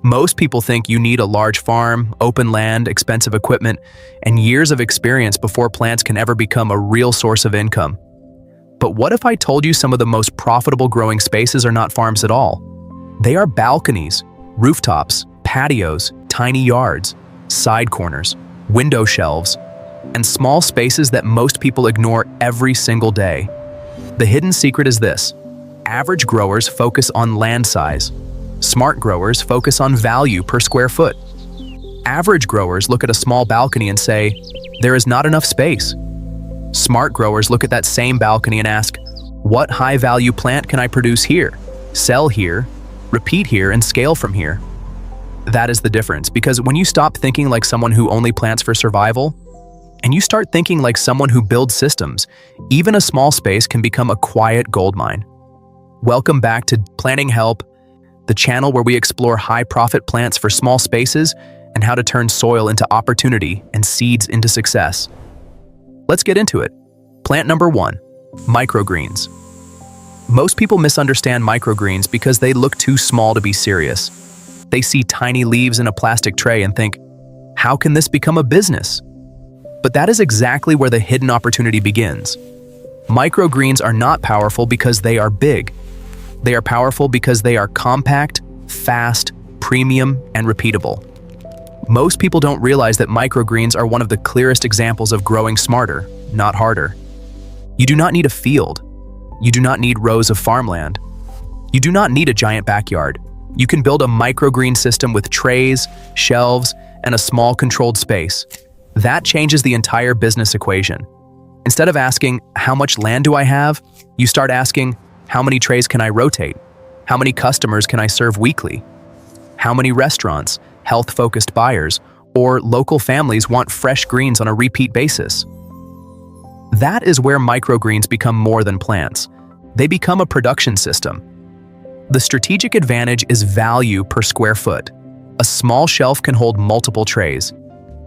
Most people think you need a large farm, open land, expensive equipment, and years of experience before plants can ever become a real source of income. But what if I told you some of the most profitable growing spaces are not farms at all? They are balconies, rooftops, patios, tiny yards, side corners, window shelves, and small spaces that most people ignore every single day. The hidden secret is this: average growers focus on land size. Smart growers focus on value per square foot. Average growers look at a small balcony and say, "There is not enough space." Smart growers look at that same balcony and ask, "What high-value plant can I produce here, sell here, repeat here, and scale from here?" That is the difference, because when you stop thinking like someone who only plants for survival, and you start thinking like someone who builds systems, even a small space can become a quiet goldmine. Welcome back to Planting Help, the channel where we explore high-profit plants for small spaces and how to turn soil into opportunity and seeds into success. Let's get into it. Plant number 1, microgreens. Most people misunderstand microgreens because they look too small to be serious. They see tiny leaves in a plastic tray and think, "How can this become a business?" But that is exactly where the hidden opportunity begins. Microgreens are not powerful because they are big. They are powerful because they are compact, fast, premium, and repeatable. Most people don't realize that microgreens are one of the clearest examples of growing smarter, not harder. You do not need a field. You do not need rows of farmland. You do not need a giant backyard. You can build a microgreen system with trays, shelves, and a small controlled space. That changes the entire business equation. Instead of asking, "How much land do I have?" you start asking, "How many trays can I rotate? How many customers can I serve weekly? How many restaurants, health-focused buyers, or local families want fresh greens on a repeat basis?" That is where microgreens become more than plants. They become a production system. The strategic advantage is value per square foot. A small shelf can hold multiple trays.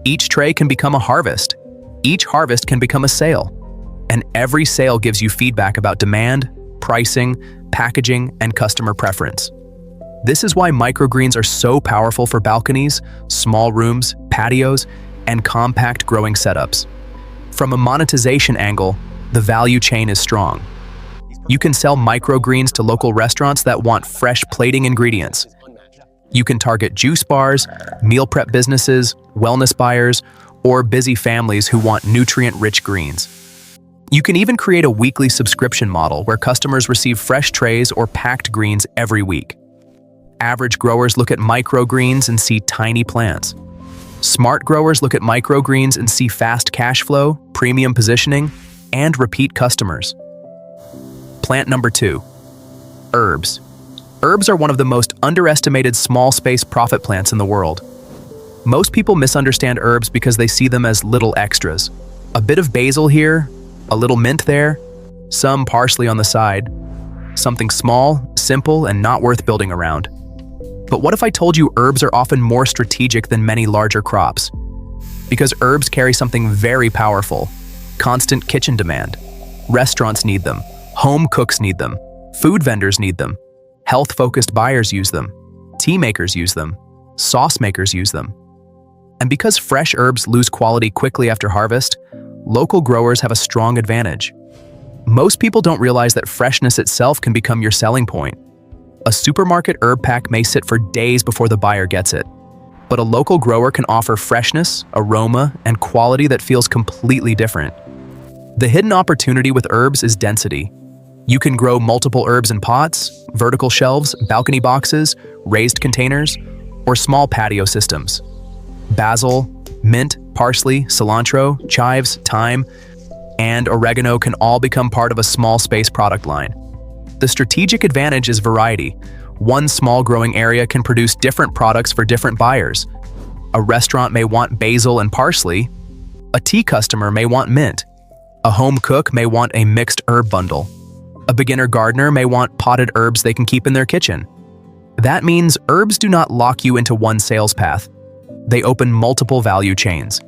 Each tray can become a harvest. Each harvest can become a sale. And every sale gives you feedback about demand, pricing, packaging, and customer preference. This is why microgreens are so powerful for balconies, small rooms, patios, and compact growing setups. From a monetization angle, the value chain is strong. You can sell microgreens to local restaurants that want fresh plating ingredients. You can target juice bars, meal prep businesses, wellness buyers, or busy families who want nutrient-rich greens. You can even create a weekly subscription model where customers receive fresh trays or packed greens every week. Average growers look at microgreens and see tiny plants. Smart growers look at microgreens and see fast cash flow, premium positioning, and repeat customers. Plant number 2, herbs. Herbs are one of the most underestimated small space profit plants in the world. Most people misunderstand herbs because they see them as little extras. A bit of basil here, a little mint there, some parsley on the side. Something small, simple, and not worth building around. But what if I told you herbs are often more strategic than many larger crops? Because herbs carry something very powerful: constant kitchen demand. Restaurants need them, home cooks need them, food vendors need them, health-focused buyers use them, tea makers use them, sauce makers use them. And because fresh herbs lose quality quickly after harvest, local growers have a strong advantage. Most people don't realize that freshness itself can become your selling point. A supermarket herb pack may sit for days before the buyer gets it, but a local grower can offer freshness, aroma, and quality that feels completely different. The hidden opportunity with herbs is density. You can grow multiple herbs in pots, vertical shelves, balcony boxes, raised containers, or small patio systems. Basil, mint, parsley, cilantro, chives, thyme, and oregano can all become part of a small space product line. The strategic advantage is variety. One small growing area can produce different products for different buyers. A restaurant may want basil and parsley. A tea customer may want mint. A home cook may want a mixed herb bundle. A beginner gardener may want potted herbs they can keep in their kitchen. That means herbs do not lock you into one sales path. They open multiple value chains.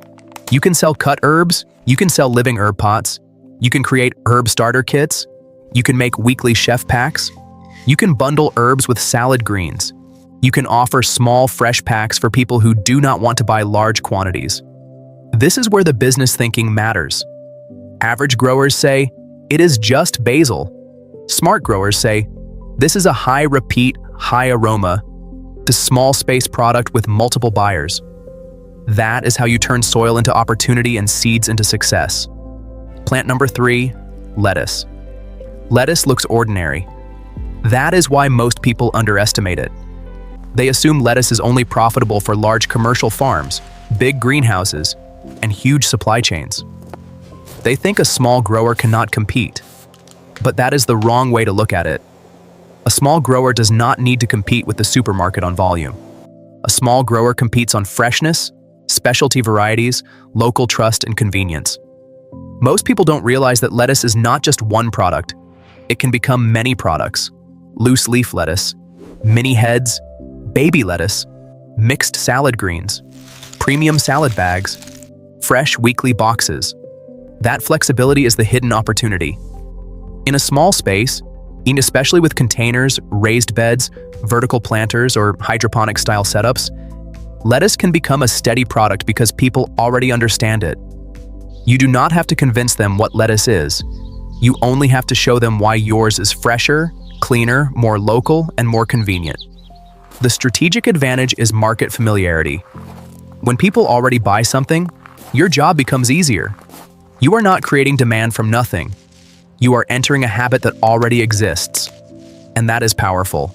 You can sell cut herbs, you can sell living herb pots, you can create herb starter kits, you can make weekly chef packs, you can bundle herbs with salad greens, You can offer small, fresh packs for people who do not want to buy large quantities. This is where the business thinking matters. Average growers say, "It is just basil." Smart growers say, "This is a high repeat, high aroma, to small space product with multiple buyers." That is how you turn soil into opportunity and seeds into success. Plant number 3, lettuce. Lettuce looks ordinary. That is why most people underestimate it. They assume lettuce is only profitable for large commercial farms, big greenhouses, and huge supply chains. They think a small grower cannot compete. But that is the wrong way to look at it. A small grower does not need to compete with the supermarket on volume. A small grower competes on freshness, specialty varieties, local trust, and convenience. Most people don't realize that lettuce is not just one product. It can become many products. Loose leaf lettuce, mini heads, baby lettuce, mixed salad greens, premium salad bags, fresh weekly boxes. That flexibility is the hidden opportunity. In a small space, especially with containers, raised beds, vertical planters, or hydroponic-style setups, lettuce can become a steady product because people already understand it. You do not have to convince them what lettuce is. You only have to show them why yours is fresher, cleaner, more local, and more convenient. The strategic advantage is market familiarity. When people already buy something, your job becomes easier. You are not creating demand from nothing. You are entering a habit that already exists, and that is powerful.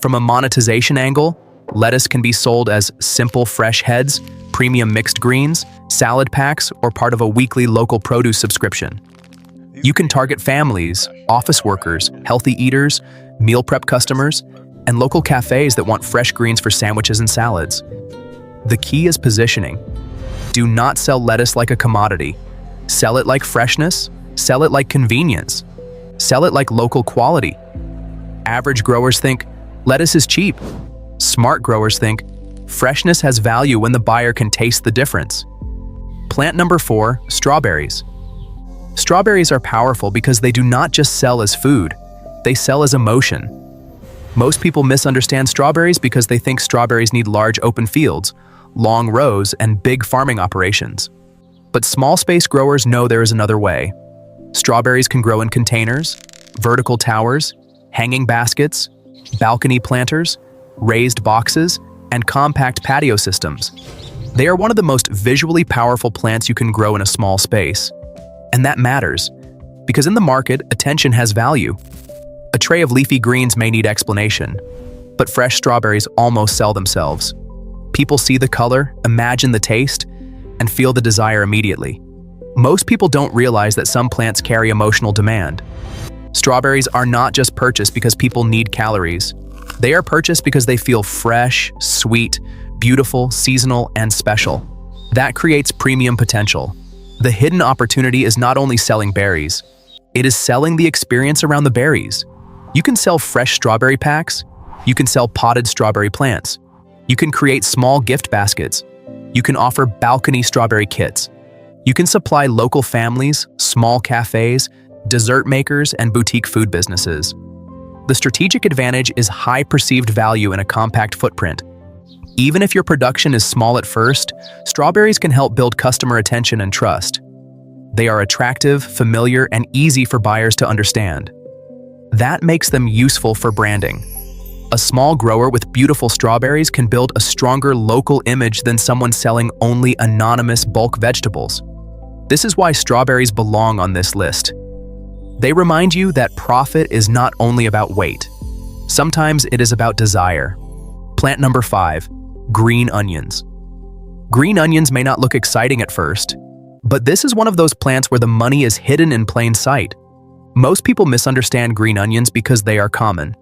From a monetization angle, lettuce can be sold as simple fresh heads, premium mixed greens, salad packs, or part of a weekly local produce subscription. You can target families, office workers, healthy eaters, meal prep customers, and local cafes that want fresh greens for sandwiches and salads. The key is positioning. Do not sell lettuce like a commodity. Sell it like freshness. Sell it like convenience. Sell it like local quality. Average growers think, lettuce is cheap. Smart growers think, freshness has value when the buyer can taste the difference. Plant number 4, strawberries. Strawberries are powerful because they do not just sell as food, they sell as emotion. Most people misunderstand strawberries because they think strawberries need large open fields, long rows, and big farming operations. But small space growers know there is another way. Strawberries can grow in containers, vertical towers, hanging baskets, balcony planters, raised boxes, and compact patio systems. They are one of the most visually powerful plants you can grow in a small space. And that matters, because in the market, attention has value. A tray of leafy greens may need explanation, but fresh strawberries almost sell themselves. People see the color, imagine the taste, and feel the desire immediately. Most people don't realize that some plants carry emotional demand. Strawberries are not just purchased because people need calories. They are purchased because they feel fresh, sweet, beautiful, seasonal, and special. That creates premium potential. The hidden opportunity is not only selling berries, it is selling the experience around the berries. You can sell fresh strawberry packs. You can sell potted strawberry plants. You can create small gift baskets. You can offer balcony strawberry kits. You can supply local families, small cafes, dessert makers, and boutique food businesses. The strategic advantage is high perceived value in a compact footprint. Even if your production is small at first, strawberries can help build customer attention and trust. They are attractive, familiar, and easy for buyers to understand. That makes them useful for branding. A small grower with beautiful strawberries can build a stronger local image than someone selling only anonymous bulk vegetables. This is why strawberries belong on this list. They remind you that profit is not only about weight. Sometimes it is about desire. Plant number 5, green onions. Green onions may not look exciting at first, but this is one of those plants where the money is hidden in plain sight. Most people misunderstand green onions because they are common.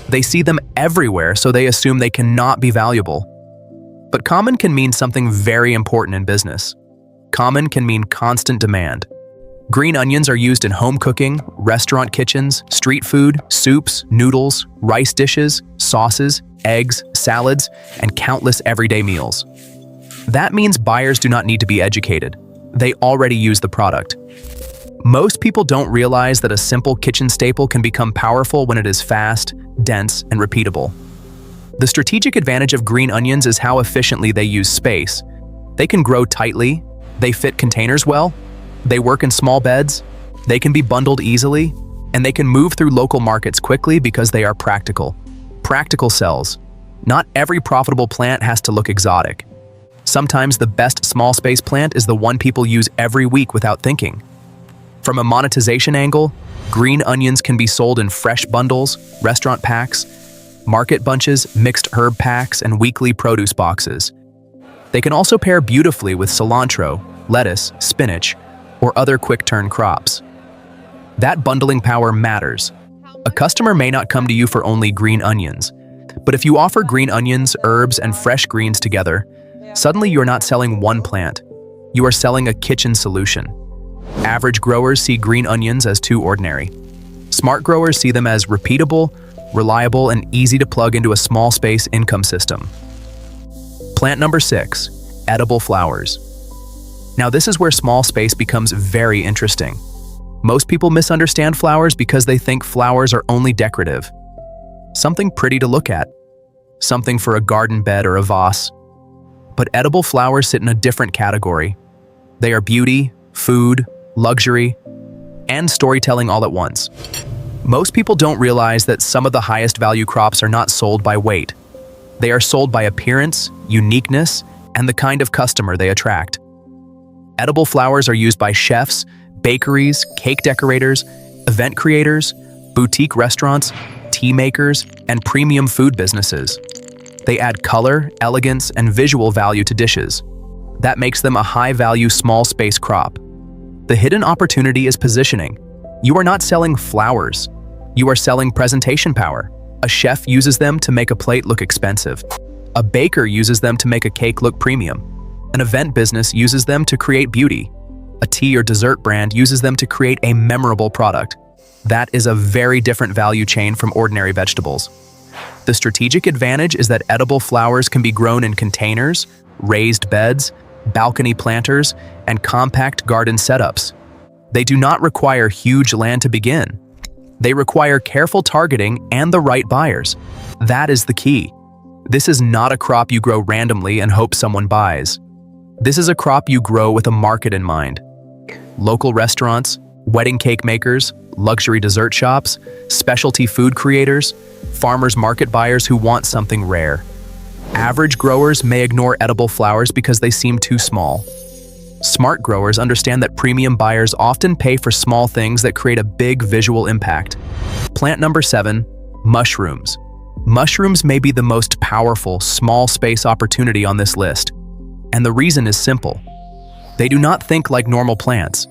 They see them everywhere, so they assume they cannot be valuable. But common can mean something very important in business. Common can mean constant demand. Green onions are used in home cooking, restaurant kitchens, street food, soups, noodles, rice dishes, sauces, eggs, salads, and countless everyday meals. That means buyers do not need to be educated. They already use the product. Most people don't realize that a simple kitchen staple can become powerful when it is fast, dense, and repeatable. The strategic advantage of green onions is how efficiently they use space. They can grow tightly, they fit containers well, they work in small beds, they can be bundled easily, and they can move through local markets quickly because they are practical. Practical sells. Not every profitable plant has to look exotic. Sometimes the best small space plant is the one people use every week without thinking. From a monetization angle, green onions can be sold in fresh bundles, restaurant packs, market bunches, mixed herb packs, and weekly produce boxes. They can also pair beautifully with cilantro, lettuce, spinach, or other quick-turn crops. That bundling power matters. A customer may not come to you for only green onions, but if you offer green onions, herbs, and fresh greens together, suddenly you're not selling one plant. You are selling a kitchen solution. Average growers see green onions as too ordinary. Smart growers see them as repeatable, reliable, and easy to plug into a small space income system. Plant number 6, edible flowers. Now this is where small space becomes very interesting. Most people misunderstand flowers because they think flowers are only decorative. Something pretty to look at. Something for a garden bed or a vase. But edible flowers sit in a different category. They are beauty, food, luxury, and storytelling all at once. Most people don't realize that some of the highest value crops are not sold by weight. They are sold by appearance, uniqueness, and the kind of customer they attract. Edible flowers are used by chefs, bakeries, cake decorators, event creators, boutique restaurants, tea makers, and premium food businesses. They add color, elegance, and visual value to dishes. That makes them a high-value small space crop. The hidden opportunity is positioning. You are not selling flowers. You are selling presentation power. A chef uses them to make a plate look expensive. A baker uses them to make a cake look premium. An event business uses them to create beauty. A tea or dessert brand uses them to create a memorable product. That is a very different value chain from ordinary vegetables. The strategic advantage is that edible flowers can be grown in containers, raised beds, balcony planters, and compact garden setups. They do not require huge land to begin. They require careful targeting and the right buyers. That is the key. This is not a crop you grow randomly and hope someone buys. This is a crop you grow with a market in mind. Local restaurants, wedding cake makers, luxury dessert shops, specialty food creators, farmers market buyers who want something rare. Average growers may ignore edible flowers because they seem too small. Smart growers understand that premium buyers often pay for small things that create a big visual impact. Plant number 7, mushrooms. Mushrooms may be the most powerful small space opportunity on this list. And the reason is simple. They do not think like normal plants.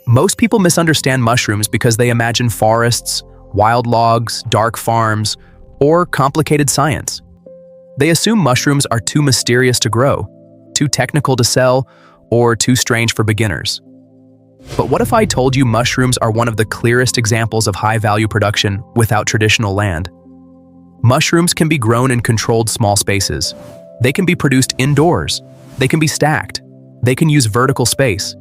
Most people misunderstand mushrooms because they imagine forests, wild logs, dark farms, or complicated science. They assume mushrooms are too mysterious to grow, too technical to sell, or too strange for beginners. But what if I told you mushrooms are one of the clearest examples of high-value production without traditional land? Mushrooms can be grown in controlled small spaces. They can be produced indoors. They can be stacked. They can use vertical space.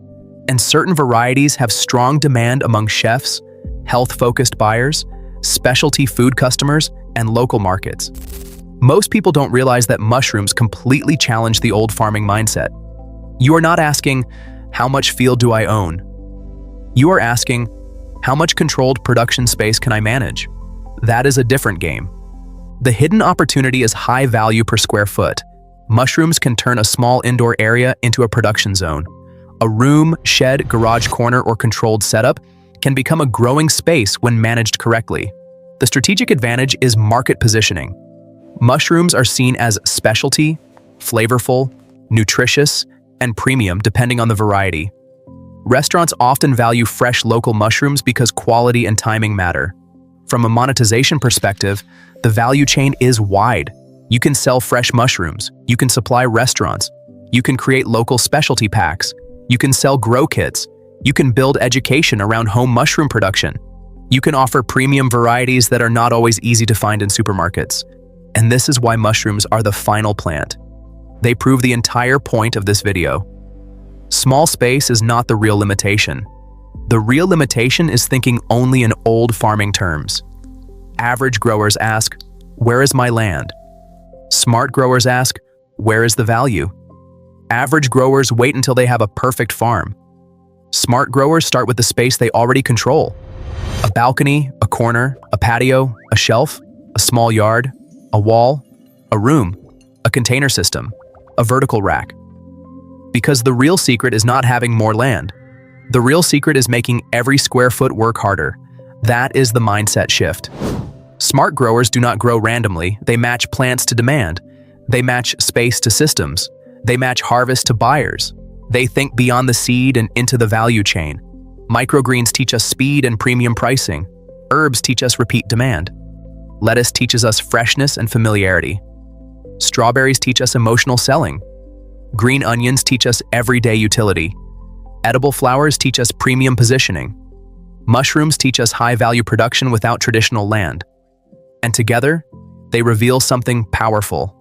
And certain varieties have strong demand among chefs, health-focused buyers, specialty food customers, and local markets. Most people don't realize that mushrooms completely challenge the old farming mindset. You are not asking, how much field do I own? You are asking, how much controlled production space can I manage? That is a different game. The hidden opportunity is high value per square foot. Mushrooms can turn a small indoor area into a production zone. A room, shed, garage corner, or controlled setup can become a growing space when managed correctly. The strategic advantage is market positioning. Mushrooms are seen as specialty, flavorful, nutritious, and premium depending on the variety. Restaurants often value fresh local mushrooms because quality and timing matter. From a monetization perspective, the value chain is wide. You can sell fresh mushrooms, you can supply restaurants, you can create local specialty packs, you can sell grow kits, you can build education around home mushroom production. You can offer premium varieties that are not always easy to find in supermarkets. And this is why mushrooms are the final plant. They prove the entire point of this video. Small space is not the real limitation. The real limitation is thinking only in old farming terms. Average growers ask, where is my land? Smart growers ask, where is the value? Average growers wait until they have a perfect farm. Smart growers start with the space they already control. A balcony, a corner, a patio, a shelf, a small yard, a wall, a room, a container system, a vertical rack. Because the real secret is not having more land. The real secret is making every square foot work harder. That is the mindset shift. Smart growers do not grow randomly. They match plants to demand. They match space to systems. They match harvest to buyers. They think beyond the seed and into the value chain. Microgreens teach us speed and premium pricing. Herbs teach us repeat demand. Lettuce teaches us freshness and familiarity. Strawberries teach us emotional selling. Green onions teach us everyday utility. Edible flowers teach us premium positioning. Mushrooms teach us high-value production without traditional land. And together, they reveal something powerful.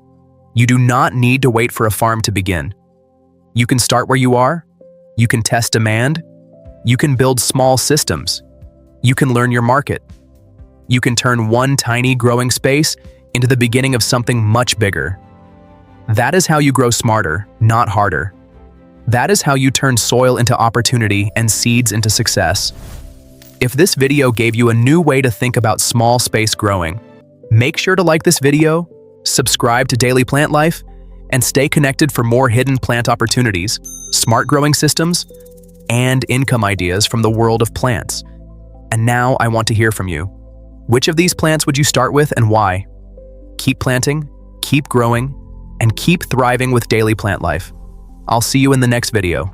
You do not need to wait for a farm to begin. You can start where you are. You can test demand. You can build small systems. You can learn your market. You can turn one tiny growing space into the beginning of something much bigger. That is how you grow smarter, not harder. That is how you turn soil into opportunity and seeds into success. If this video gave you a new way to think about small space growing, make sure to like this video, subscribe to Daily Plant Life, and stay connected for more hidden plant opportunities, smart growing systems, and income ideas from the world of plants. And now I want to hear from you. Which of these plants would you start with and why? Keep planting, keep growing, and keep thriving with Daily Plant Life. I'll see you in the next video.